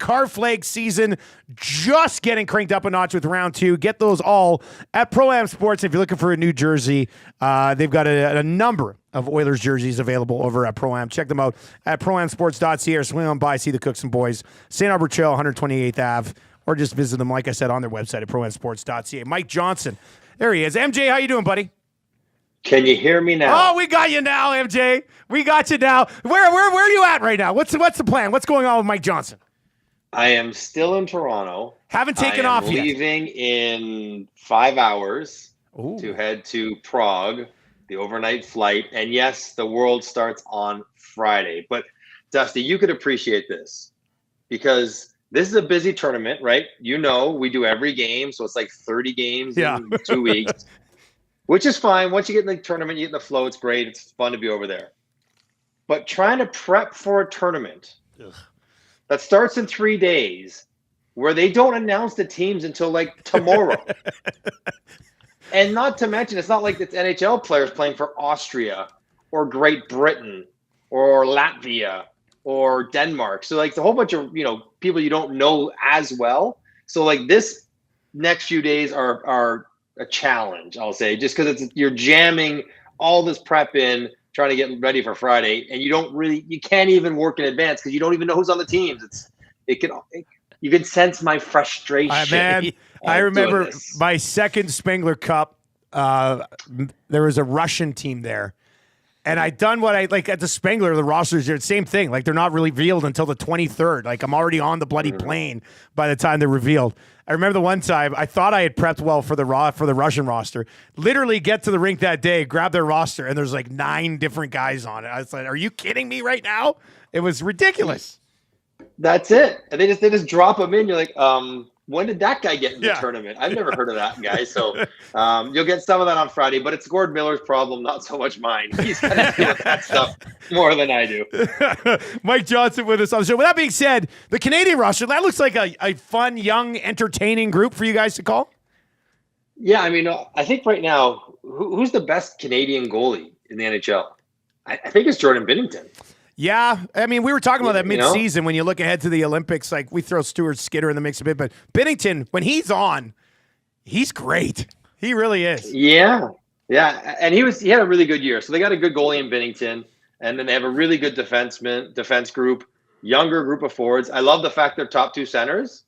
car flag season just getting cranked up a notch with round 2. Get those all at Pro-Am Sports. If you're looking for a new jersey, they've got a number of Oilers jerseys available over at Pro-Am. Check them out at proamsports.ca or swing on by, see the Cooks and Boys, St. Albert Trail, 128th Ave, or just visit them, like I said, on their website at proamsports.ca. Mike Johnson, there he is. MJ, how you doing, buddy? Can you hear me now? Oh, we got you now, MJ. We got you now. Where are you at right now? What's the plan? What's going on with Mike Johnson? I am still in Toronto. Haven't taken off yet. Leaving in 5 hours Ooh. to head to Prague, the overnight flight. And yes, the World starts on Friday. But Dusty, you could appreciate this because this is a busy tournament, right? You know, we do every game, so it's like 30 games in 2 weeks. Which is fine. Once you get in the tournament, you get in the flow. It's great. It's fun to be over there. But trying to prep for a tournament that starts in 3 days where they don't announce the teams until like tomorrow. And not to mention, it's not like it's NHL players playing for Austria or Great Britain or Latvia or Denmark. So like the whole bunch of, people you don't know as well. So like this next few days are a challenge, I'll say, just because you're jamming all this prep in, trying to get ready for Friday, and you can't even work in advance because you don't even know who's on the teams. You can sense my frustration. Man, I remember my second Spengler Cup. There was a Russian team there. And I done what I like at the Spengler, the rosters are the same thing. Like they're not really revealed until the 23rd. Like I'm already on the bloody plane by the time they're revealed. I remember the one time I thought I had prepped well for the Russian roster. Literally get to the rink that day, grab their roster, and there's like 9 different guys on it. I was like, "Are you kidding me right now?" It was ridiculous. That's it. And they just drop them in. You're like, when did that guy get in the tournament? I've never heard of that guy. So you'll get some of that on Friday, but it's Gord Miller's problem, not so much mine. He's got to deal with that stuff more than I do. Mike Johnson with us on the show. With that being said, the Canadian roster, that looks like a fun, young, entertaining group for you guys to call. Yeah, I mean, I think right now, who's the best Canadian goalie in the NHL? I think it's Jordan Binnington. Yeah, I mean, we were talking about that mid-season when you look ahead to the Olympics. Like, we throw Stuart Skinner in the mix a bit, but Binnington, when he's on, he's great. He really is. Yeah, and he had a really good year. So they got a good goalie in Binnington, and then they have a really good defense group, younger group of forwards. I love the fact their top 2 centers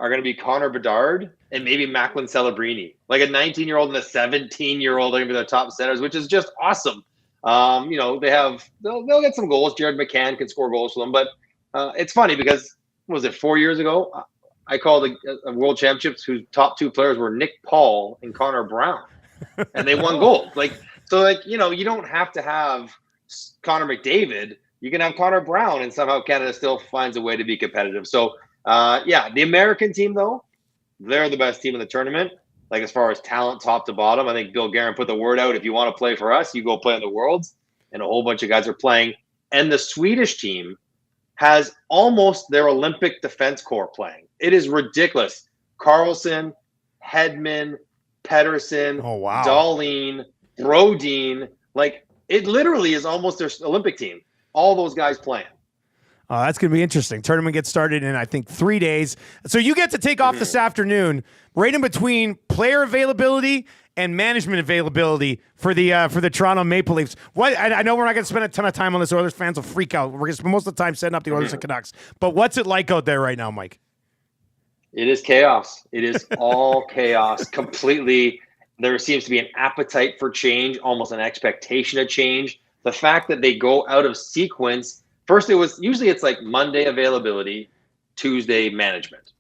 are going to be Connor Bedard and maybe Macklin Celebrini. Like a 19-year-old and a 17-year-old are going to be their top centers, which is just awesome. They'll get some goals. Jared McCann can score goals for them, but it's funny because what was it 4 years ago? I called a World Championships whose top 2 players were Nick Paul and Connor Brown, and they won gold. You don't have to have Connor McDavid. You can have Connor Brown, and somehow Canada still finds a way to be competitive. So, the American team though, they're the best team in the tournament. Like as far as talent, top to bottom, I think Bill Guerin put the word out. If you want to play for us, you go play in the Worlds, and a whole bunch of guys are playing. And the Swedish team has almost their Olympic defense corps playing. It is ridiculous. Carlson, Hedman, Pettersson, Dahlin, Brodin. Like it literally is almost their Olympic team. All those guys playing. That's going to be interesting. Tournament gets started in, I think, 3 days. So you get to take off this afternoon, right in between player availability and management availability for the Toronto Maple Leafs. I know we're not going to spend a ton of time on this. Oilers fans will freak out. We're going to spend most of the time setting up the Oilers and Canucks. But what's it like out there right now, Mike? It is chaos. It is all chaos completely. There seems to be an appetite for change, almost an expectation of change. The fact that they go out of sequence. First, it's like Monday availability, Tuesday management.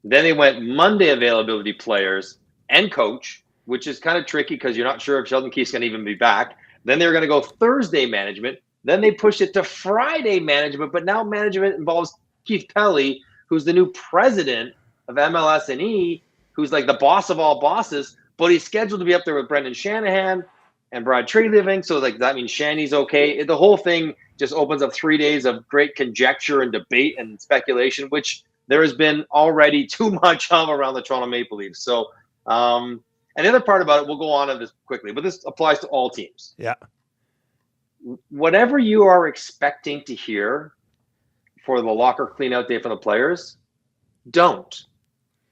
Then they went Monday availability players and coach, which is kind of tricky because you're not sure if Sheldon Keefe's going to even be back. Then they were going to go Thursday management. Then they pushed it to Friday management, but now management involves Keith Pelly, who's the new president of MLS&E, who's like the boss of all bosses, but he's scheduled to be up there with Brendan Shanahan and Brad Treliving. So like that means Shanny's okay. The whole thing just opens up 3 days of great conjecture and debate and speculation, which there has been already too much of around the Toronto Maple Leafs. So, and the other part about it, we'll go on to this quickly, but this applies to all teams. Yeah. Whatever you are expecting to hear for the locker clean out day for the players, don't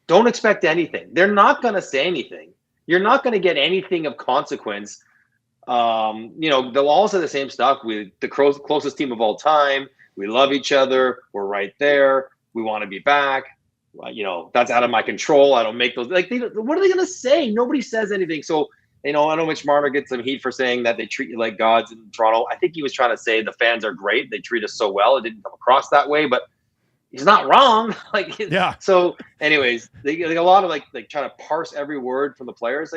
expect anything. They're not going to say anything. You're not going to get anything of consequence. They'll all say the same stuff. We're the closest team of all time. We love each other. We're right there. We want to be back. That's out of my control. I don't make those. What are they going to say? Nobody says anything. So, I know Mitch Marner gets some heat for saying that they treat you like gods in Toronto. I think he was trying to say the fans are great. They treat us so well. It didn't come across that way, but he's not wrong. Yeah. So, anyways, they get a lot of trying to parse every word from the players.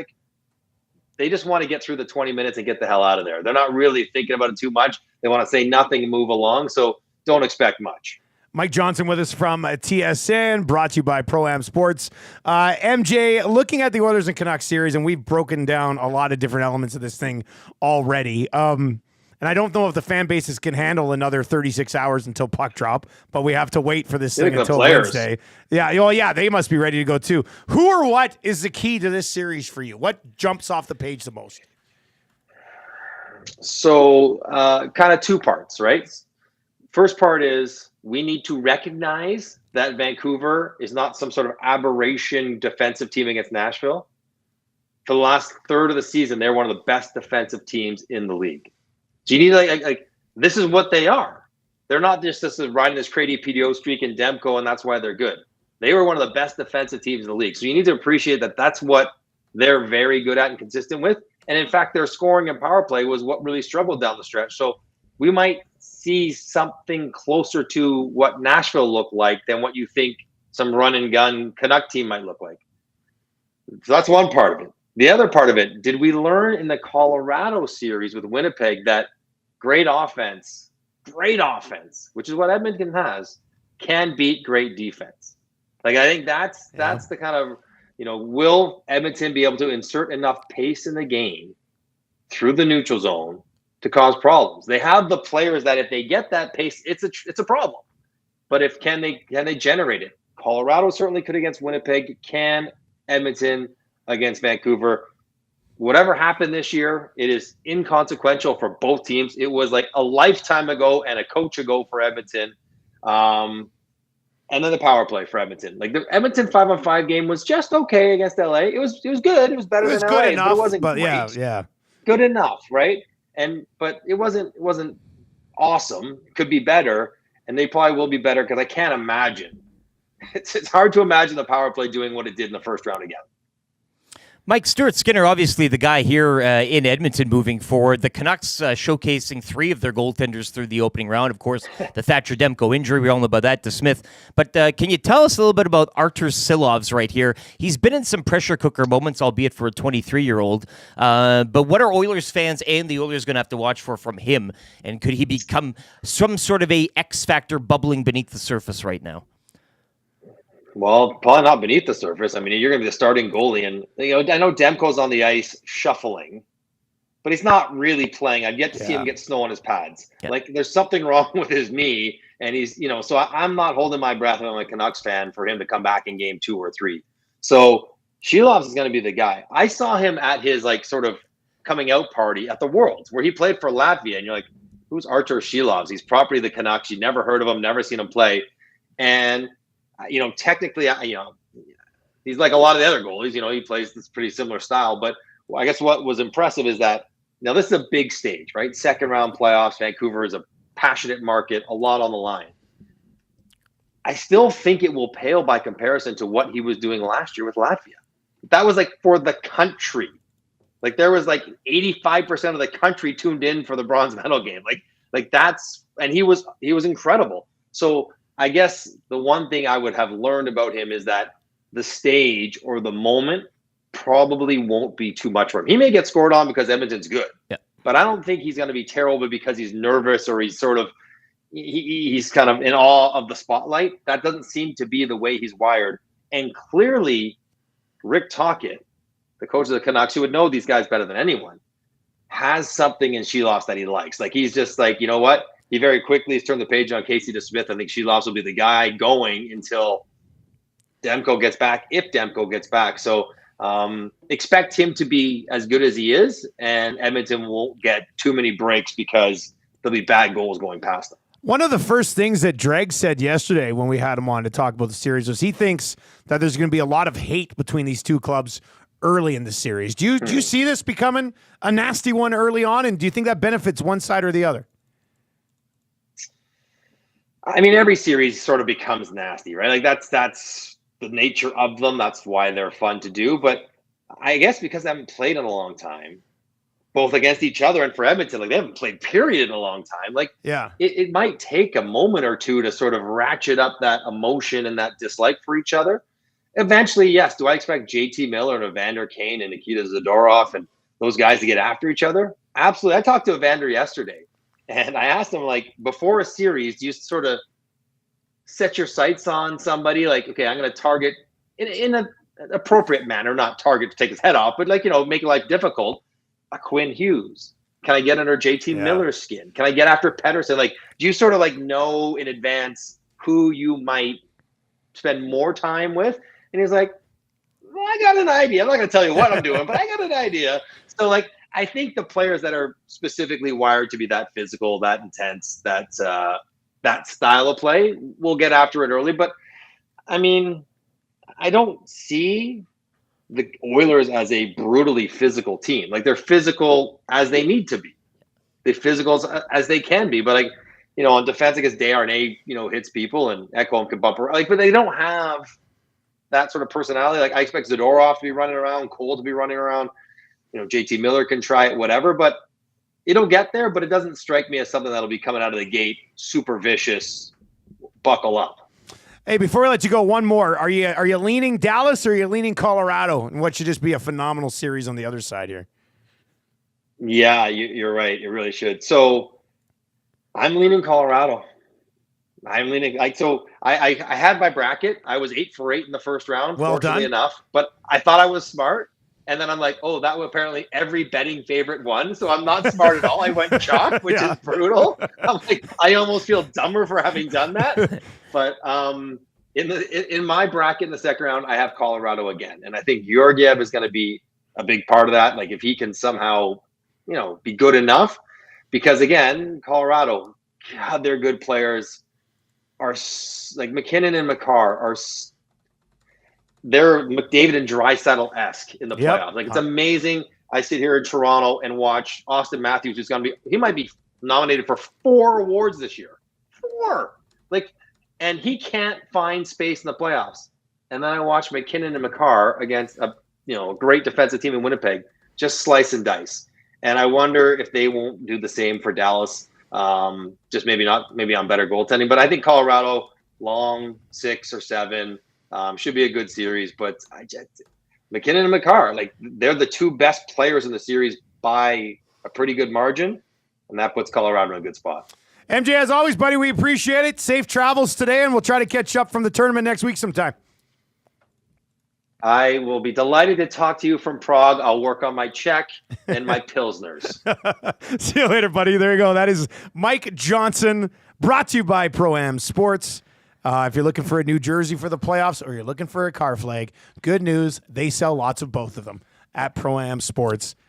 They just want to get through the 20 minutes and get the hell out of there. They're not really thinking about it too much. They want to say nothing and move along. So don't expect much. Mike Johnson with us from TSN, brought to you by Pro-Am Sports. MJ, looking at the Oilers and Canucks series, and we've broken down a lot of different elements of this thing already. And I don't know if the fan bases can handle another 36 hours until puck drop, but we have to wait for this thing until Wednesday. Yeah, well, yeah, they must be ready to go too. Who or what is the key to this series for you? What jumps off the page the most? So, kind of two parts, right? First part is we need to recognize that Vancouver is not some sort of aberration defensive team against Nashville. For the last third of the season, they're one of the best defensive teams in the league. So you need this is what they are. They're not just riding this crazy PDO streak in Demko, and that's why they're good. They were one of the best defensive teams in the league. So you need to appreciate that that's what they're very good at and consistent with. And in fact, their scoring and power play was what really struggled down the stretch. So we might see something closer to what Nashville looked like than what you think some run and gun Canuck team might look like. So that's one part of it. The other part of it, did we learn in the Colorado series with Winnipeg that great offense, which is what Edmonton has, can beat great defense? I think that's the kind of, will Edmonton be able to insert enough pace in the game through the neutral zone to cause problems? They have the players that if they get that pace, it's a problem. But can they generate it? Colorado certainly could against Winnipeg. Can Edmonton against Vancouver? Whatever happened this year, it is inconsequential for both teams. It was like a lifetime ago and a coach ago for Edmonton. And then the power play for Edmonton. The Edmonton 5-on-5 game was just okay against LA. It was good. It was better than LA, enough, but it wasn't great. Yeah. Good enough, right? But it wasn't awesome. It could be better, and they probably will be better because I can't imagine. It's hard to imagine the power play doing what it did in the first round again. Mike, Stuart Skinner, obviously the guy here in Edmonton moving forward. The Canucks showcasing three of their goaltenders through the opening round. Of course, the Thatcher Demko injury, we all know about that, to Smith. But can you tell us a little bit about Artur Silovs right here? He's been in some pressure cooker moments, albeit for a 23-year-old. But what are Oilers fans and the Oilers going to have to watch for from him? And could he become some sort of a X-factor bubbling beneath the surface right now? Well, probably not beneath the surface. I mean, you're going to be the starting goalie, and I know Demko's on the ice shuffling, but he's not really playing. I've yet to see him get snow on his pads. Yeah. There's something wrong with his knee, and he's so I'm not holding my breath if I'm a Canucks fan for him to come back in game 2 or 3. So Shilovs is going to be the guy. I saw him at his sort of coming out party at the Worlds where he played for Latvia, and you're like, who's Artur Shilovs? He's property of the Canucks. You never heard of him, never seen him play, and technically, he's like a lot of the other goalies. He plays this pretty similar style. But I guess what was impressive is that now this is a big stage, right? Second round playoffs. Vancouver is a passionate market, a lot on the line. I still think it will pale by comparison to what he was doing last year with Latvia. That was for the country. There was 85% of the country tuned in for the bronze medal game. And he was incredible. So I guess the one thing I would have learned about him is that the stage or the moment probably won't be too much for him. He may get scored on because Edmonton's good, but I don't think he's going to be terrible because he's nervous or he's sort of he's kind of in awe of the spotlight. That doesn't seem to be the way he's wired. And clearly, Rick Tocchet, the coach of the Canucks, who would know these guys better than anyone, has something in Shilovs that he likes. He's just you know what? He very quickly has turned the page on Casey DeSmith. I think Shilovs will be the guy going until Demko gets back, if Demko gets back. So expect him to be as good as he is, and Edmonton won't get too many breaks because there'll be bad goals going past them. One of the first things that Dreg said yesterday when we had him on to talk about the series was he thinks that there's going to be a lot of hate between these two clubs early in the series. Do you see this becoming a nasty one early on, and do you think that benefits one side or the other? I mean, every series sort of becomes nasty, right? Like that's the nature of them. That's why they're fun to do. But I guess because they haven't played in a long time, both against each other and for Edmonton, like they haven't played period in a long time. Like, yeah, it might take a moment or two to sort of ratchet up that emotion and that dislike for each other. Eventually, yes. Do I expect JT Miller and Evander Kane and Nikita Zadorov and those guys to get after each other? Absolutely. I talked to Evander yesterday, and I asked him, like, before a series, do you sort of set your sights on somebody? Like, okay, I'm going to target in an appropriate manner, not target to take his head off, but like, make life difficult. A Quinn Hughes. Can I get under JT Miller's skin? Can I get after Pettersson? Like, do you sort of like know in advance who you might spend more time with? And he's like, well, I got an idea. I'm not going to tell you what I'm doing, but I got an idea. So, like, I think the players that are specifically wired to be that physical, that intense, that style of play will get after it early. But, I mean, I don't see the Oilers as a brutally physical team. Like, they're physical as they need to be. They're physical as they can be. But, like, on defense, I guess Desharnais, hits people and Ekholm can bump around. Like, but they don't have that sort of personality. Like, I expect Zadorov to be running around, Cole to be running around. JT Miller can try it, whatever. But it'll get there, but it doesn't strike me as something that'll be coming out of the gate super vicious, buckle up. Hey, before I let you go, one more. Are you leaning Dallas or are you leaning Colorado? And what should just be a phenomenal series on the other side here? Yeah, you're right. It really should. So I'm leaning Colorado. I'm leaning I had my bracket. I was 8 for 8 in the first round, well fortunately done. enough. But I thought I was smart. And then I'm like, oh, that was apparently every betting favorite won. So I'm not smart at all. I went chalk, which is brutal. I'm like, I almost feel dumber for having done that. But in my bracket in the second round, I have Colorado again. And I think Georgiev is going to be a big part of that. Like, if he can somehow, be good enough. Because, again, Colorado, God, they're good players. Are like McKinnon and Makar are they're McDavid and Draisaitl-esque in the playoffs. Like, it's amazing. I sit here in Toronto and watch Austin Matthews, who's going to he might be nominated for 4 awards this year. 4. Like, and he can't find space in the playoffs. And then I watch McKinnon and Makar against a great defensive team in Winnipeg, just slice and dice. And I wonder if they won't do the same for Dallas. Just maybe on better goaltending. But I think Colorado, long 6 or 7, should be a good series. But McKinnon and Makar, like, they're the 2 best players in the series by a pretty good margin. And that puts Colorado in a good spot. MJ, as always, buddy, we appreciate it. Safe travels today, and we'll try to catch up from the tournament next week sometime. I will be delighted to talk to you from Prague. I'll work on my Czech and my Pilsners. See you later, buddy. There you go. That is Mike Johnson, brought to you by Pro-Am Sports. If you're looking for a new jersey for the playoffs or you're looking for a car flag, good news, they sell lots of both of them at Pro-Am Sports.